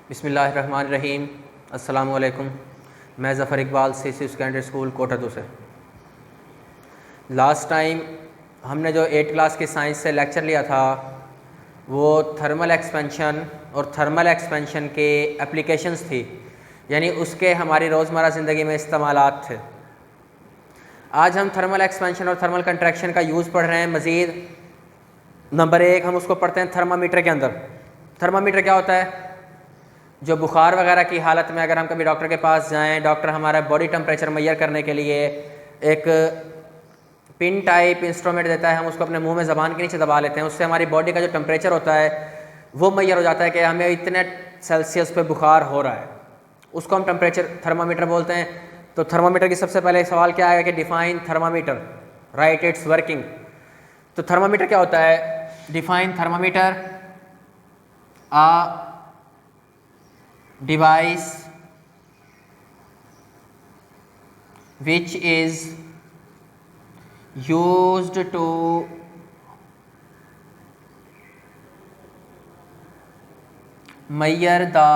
बिस्मिल्लाहिर्रहमानिर्रहीम। अस्सलामुअलैकुम। मैं Zafar Iqbal CC secondary school Kotardu से। लास्ट टाइम हमने जो 8th क्लास की साइंस से लेक्चर लिया था वो थर्मल एक्सपेंशन और थर्मल एक्सपेंशन के एप्लीकेशंस थी, यानी उसके हमारी रोज़मर्रा ज़िंदगी में इस्तेमालात थे। आज हम थर्मल एक्सपेंशन और थर्मल कंट्रैक्शन का यूज़ पढ़ रहे हैं। मज़ीद नंबर 1 हम उसको पढ़ते हैं थर्मामीटर के अंदर। थर्मामीटर क्या होता है? जो बुखार वगैरह की हालत में अगर हम कभी डॉक्टर के पास जाएं, डॉक्टर हमारा बॉडी टेम्परेचर मेजर करने के लिए एक पिन टाइप इंस्ट्रूमेंट देता है, हम उसको अपने मुंह में ज़बान के नीचे दबा लेते हैं। उससे हमारी बॉडी का जो टेम्परेचर होता है वो मेजर हो जाता है कि हमें इतने सेल्सियस पे बुखार हो रहा है। उसको हम टेम्परेचर थर्मामीटर बोलते हैं। तो थर्मामीटर की सबसे पहले सवाल क्या आएगा कि define thermometer, right it's working. तो थर्मामीटर क्या होता है? Define thermometer device which is used to measure the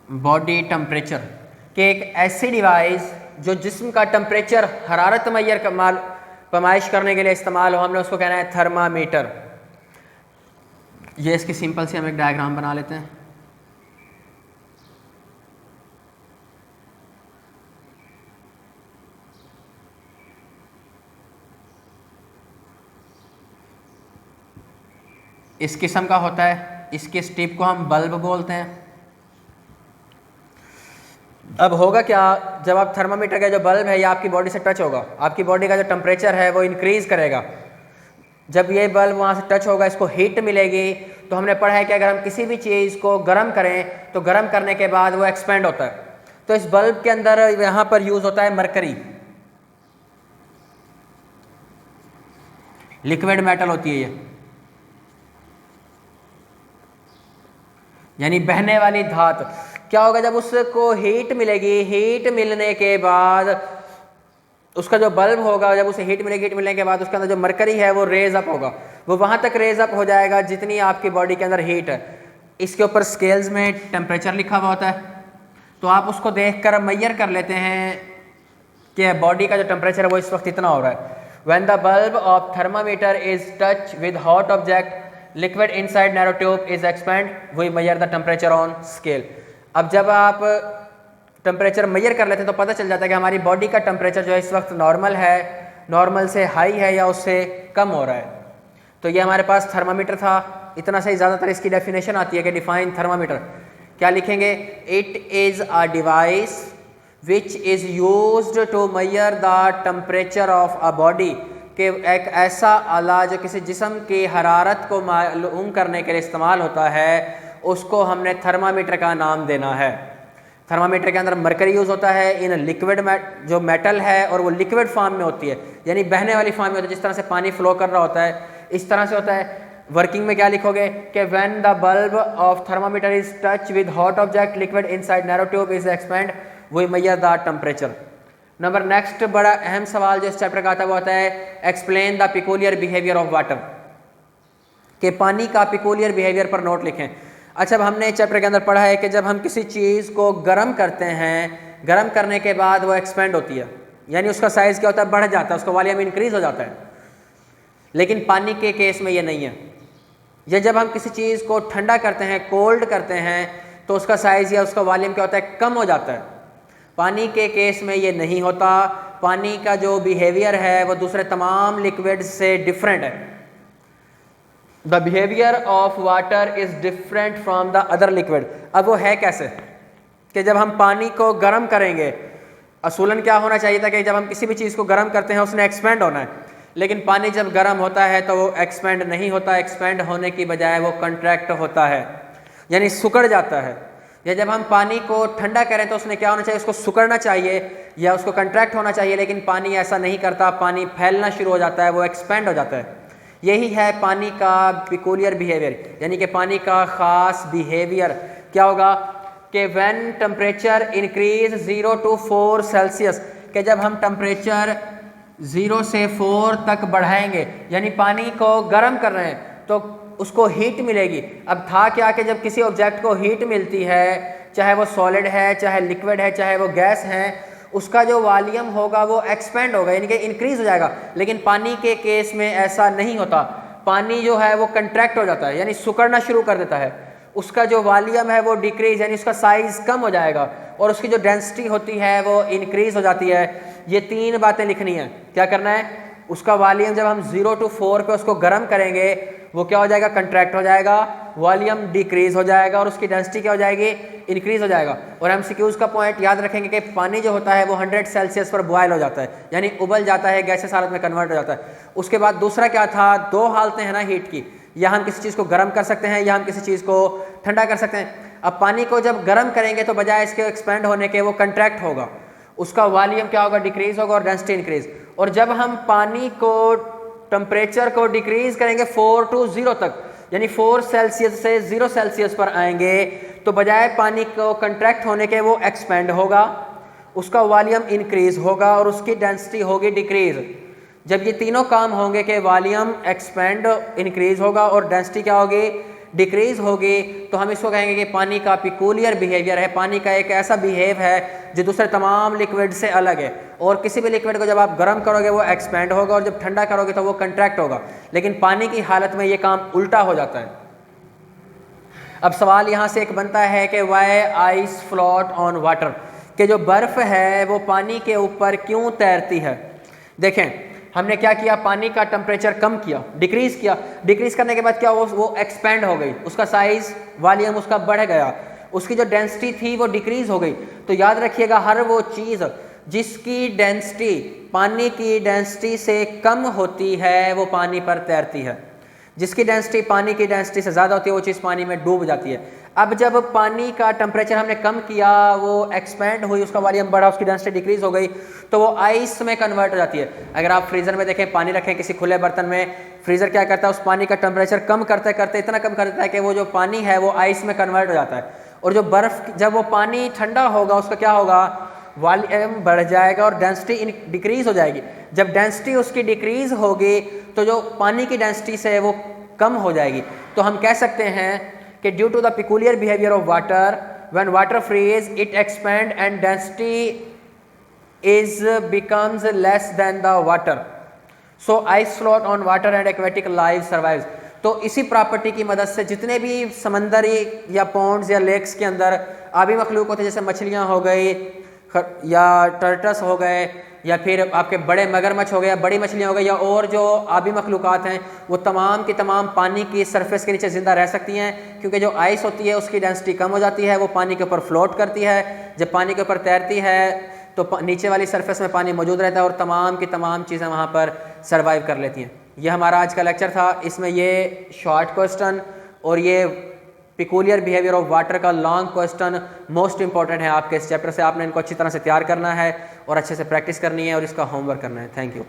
body temperature, कि एक ऐसी डिवाइस जो जिस्म का टेम्परेचर हरारत पैमाइश करने के लिए इस्तेमाल हो, हमने उसको कहना है थर्मामीटर। ये इसकी सिंपल सी हम एक डायग्राम बना लेते हैं। इस किस्म का होता है, इसकी स्ट्रिप को हम बल्ब बोलते हैं। अब होगा क्या, जब आप थर्मामीटर का जो बल्ब है ये आपकी बॉडी से टच होगा, आपकी बॉडी का जो टेम्परेचर है वो इंक्रीज़ करेगा। जब ये बल्ब वहाँ से टच होगा, इसको हीट मिलेगी। तो हमने पढ़ा है कि अगर हम किसी भी चीज़ को गर्म करें तो गर्म करने के बाद वो एक्सपेंड होता है। तो इस बल्ब के अंदर यहाँ पर यूज़ होता है मरकरी, लिक्विड मेटल होती है ये, यानी बहने वाली धात। क्या होगा जब उसको हीट मिलेगी, हीट मिलने के बाद उसका जो बल्ब होगा, जब उसे हीट मिलेगी, हीट मिलने के बाद उसके अंदर जो मरकरी है वो रेज अप होगा, वो वहाँ तक रेज अप हो जाएगा जितनी आपकी बॉडी के अंदर हीट है। इसके ऊपर स्केल्स में टेम्परेचर लिखा हुआ होता है, तो आप उसको देख कर मेजर कर लेते हैं कि बॉडी का जो टेम्परेचर है वो इस वक्त इतना हो रहा है। When the bulb of thermometer is touch with hot object, liquid inside narrow tube is expand, we measure the temperature on scale. अब जब आप टेम्परेचर मेजर कर लेते हैं तो पता चल जाता है कि हमारी बॉडी का टेम्परेचर जो है इस वक्त नॉर्मल है, नॉर्मल से हाई है या उससे कम हो रहा है। तो ये हमारे पास थर्मामीटर था। इतना सही। ज़्यादातर इसकी डेफिनेशन आती है कि डिफाइन थर्मामीटर क्या लिखेंगे? It is a device which is used to measure the temperature of a body, कि एक ऐसा आला जो किसी जिस्म की हरारत को मालूम करने के लिए इस्तेमाल होता है, उसको हमने थर्मामीटर का नाम देना है। थर्मामीटर के अंदर मरकरी यूज़ होता है इन लिक्विड जो मेटल है, और वो लिक्विड फॉर्म में होती है, यानी बहने वाली फॉर्म में होती है। जिस तरह से पानी फ्लो कर रहा होता है इस तरह से होता है। वर्किंग में क्या लिखोगे कि when the bulb of thermometer is touch with hot object, liquid inside narrow tube is expand, we measure the temperature. Number next बड़ा अहम सवाल जो इस चैप्टर का आता है वो आता है explain the peculiar behaviour of water, कि पानी का पिकुलियर बिहेवियर पर नोट लिखें। अच्छा, अब हमने चैप्टर के अंदर पढ़ा है कि जब हम किसी चीज़ को गर्म करते हैं, गर्म करने के बाद वो एक्सपेंड होती है, यानी उसका साइज़ क्या होता है? बढ़ जाता है, उसका वॉल्यूम इंक्रीज़ हो जाता है। लेकिन पानी के केस में ये नहीं है। या जब हम किसी चीज़ को ठंडा करते हैं, कोल्ड करते हैं, तो उसका साइज़ या उसका वॉल्यूम क्या होता है? कम हो जाता है। पानी के केस में ये नहीं होता। पानी का जो बिहेवियर है वो दूसरे तमाम लिक्विड से डिफरेंट है। The behaviour of water is different from the other liquid. अब वो है कैसे कि जब हम पानी को गर्म करेंगे, असूलन क्या होना चाहिए था कि जब हम किसी भी चीज़ को गर्म करते हैं उसने एक्सपेंड होना है, लेकिन पानी जब गर्म होता है तो वो एक्सपेंड नहीं होता। एक्सपेंड होने की बजाय वो कंट्रैक्ट होता है, यानी सिकुड़ जाता है। या जब हम पानी को ठंडा करें तो उसने क्या होना चाहिए? उसको सिकुड़ना चाहिए या उसको कंट्रैक्ट होना चाहिए, लेकिन पानी ऐसा नहीं करता। पानी फैलना शुरू हो जाता है, वो एक्सपेंड हो जाता है। यही है पानी का पिकुलियर बिहेवियर, यानी कि पानी का ख़ास बिहेवियर क्या होगा कि when temperature increase 0 to 4 Celsius, कि जब हम टेम्परेचर 0 से 4 तक बढ़ाएंगे, यानी पानी को गर्म कर रहे हैं तो उसको हीट मिलेगी। अब था क्या कि जब किसी ऑब्जेक्ट को हीट मिलती है, चाहे वो सॉलिड है, चाहे लिक्विड है, चाहे वो गैस है, उसका जो वॉल्यूम होगा वो एक्सपेंड होगा, यानी कि इंक्रीज हो जाएगा। लेकिन पानी के केस में ऐसा नहीं होता, पानी जो है वो कंट्रैक्ट हो जाता है, यानी सुकड़ना शुरू कर देता है। उसका जो वॉल्यूम है वो डिक्रीज, यानी उसका साइज़ कम हो जाएगा, और उसकी जो डेंसिटी होती है वो इंक्रीज हो जाती है। ये 3 बातें लिखनी है। क्या करना है, उसका वॉल्यूम जब हम 0 to 4 पे उसको गर्म करेंगे वो क्या हो जाएगा, कंट्रैक्ट हो जाएगा, वॉल्यूम डिक्रीज हो जाएगा, और उसकी डेंसिटी क्या हो जाएगी, इंक्रीज हो जाएगा। और एमसीक्यूज का पॉइंट याद रखेंगे कि पानी जो होता है वो 100 सेल्सियस पर बॉयल हो जाता है, यानी उबल जाता है, गैसेस हालत में कन्वर्ट हो जाता है। उसके बाद दूसरा क्या था, 2 हालतें हैं ना हीट की, या हम किसी चीज़ को गर्म कर सकते हैं या हम किसी चीज़ को ठंडा कर सकते हैं। अब पानी को जब गर्म करेंगे तो बजाय इसके एक्सपेंड होने के वो कंट्रैक्ट होगा, उसका वॉल्यूम क्या होगा, डिक्रीज होगा, और डेंसिटी इंक्रीज। और जब हम पानी को टेम्परेचर को डिक्रीज करेंगे 4 to 0 तक, यानी 4 सेल्सियस से 0 सेल्सियस पर आएंगे, तो बजाय पानी को कंट्रैक्ट होने के वो एक्सपेंड होगा, उसका वॉल्यूम इंक्रीज होगा, और उसकी डेंसिटी होगी डिक्रीज। जब ये तीनों काम होंगे कि वॉल्यूम एक्सपेंड इंक्रीज होगा और डेंसिटी क्या होगी, डिक्रीज होगी, तो हम इसको कहेंगे कि पानी का पिकूलियर बिहेवियर है, पानी का एक ऐसा बिहेव है जो दूसरे तमाम लिक्विड से अलग है। और किसी भी लिक्विड को जब आप गर्म करोगे वो एक्सपेंड होगा, और जब ठंडा करोगे तो वो कंट्रैक्ट होगा। लेकिन पानी की हालत में ये काम उल्टा हो जाता है। अब सवाल यहाँ से एक बनता है कि why ice float on water, कि जो बर्फ़ है वो पानी के ऊपर क्यों तैरती है। देखें, हमने क्या किया, पानी का टेम्परेचर कम किया, डिक्रीज किया, डिक्रीज करने के बाद क्या वो एक्सपेंड हो गई, उसका साइज वॉल्यूम उसका बढ़ गया, उसकी जो डेंसिटी थी वो डिक्रीज हो गई। तो याद रखिएगा, हर वो चीज़ जिसकी डेंसिटी पानी की डेंसिटी से कम होती है वो पानी पर तैरती है, जिसकी डेंसिटी पानी की डेंसिटी से ज़्यादा होती है वो चीज़ पानी में डूब जाती है। अब जब पानी का टेम्परेचर हमने कम किया, वो एक्सपेंड हुई, उसका वॉल्यूम बढ़ा, उसकी डेंसिटी डिक्रीज हो गई, तो वो आइस में कन्वर्ट हो जाती है। अगर आप फ्रीज़र में देखें, पानी रखें किसी खुले बर्तन में, फ्रीज़र क्या करता है, उस पानी का टेम्परेचर कम करते करते इतना कम कर देता है कि वो जो पानी है वो आइस में कन्वर्ट हो जाता है। और जो बर्फ़, जब वो पानी ठंडा होगा उसका क्या होगा, वॉल्यूम बढ़ जाएगा और डेंसिटी डिक्रीज हो जाएगी। जब डेंसिटी उसकी डिक्रीज होगी तो जो पानी की डेंसिटी से है वो कम हो जाएगी। तो हम कह सकते हैं कि due to the peculiar behaviour of water, when water freeze it expand and density is becomes less than the water, so ice float on water and aquatic life survives. तो इसी प्रॉपर्टी की मदद से जितने भी समंदरी या पॉन्ड्स या लेक्स के अंदर आबी मखलूक होते हैं, जैसे मछलियाँ हो गई या टर्टस हो गए, या फिर आपके बड़े मगरमच्छ हो गए, बड़ी मछलियाँ हो गई, या और जो आबी मखलूक़ात हैं, वो तमाम की तमाम पानी की सरफेस के नीचे ज़िंदा रह सकती हैं, क्योंकि जो आइस होती है उसकी डेंसिटी कम हो जाती है, वो पानी के ऊपर फ्लोट करती है। जब पानी के ऊपर तैरती है तो नीचे वाली सरफेस में पानी मौजूद रहता है और तमाम की तमाम चीज़ें वहाँ पर सर्वाइव कर लेती हैं। ये हमारा आज का लेक्चर था। इसमें ये शॉर्ट क्वेश्चन और ये पिकुलियर बिहेवियर ऑफ वाटर का लॉन्ग क्वेश्चन मोस्ट इंपॉर्टेंट है आपके इस चैप्टर से। आपने इनको अच्छी तरह से तैयार करना है और अच्छे से प्रैक्टिस करनी है और इसका होमवर्क करना है। Thank you.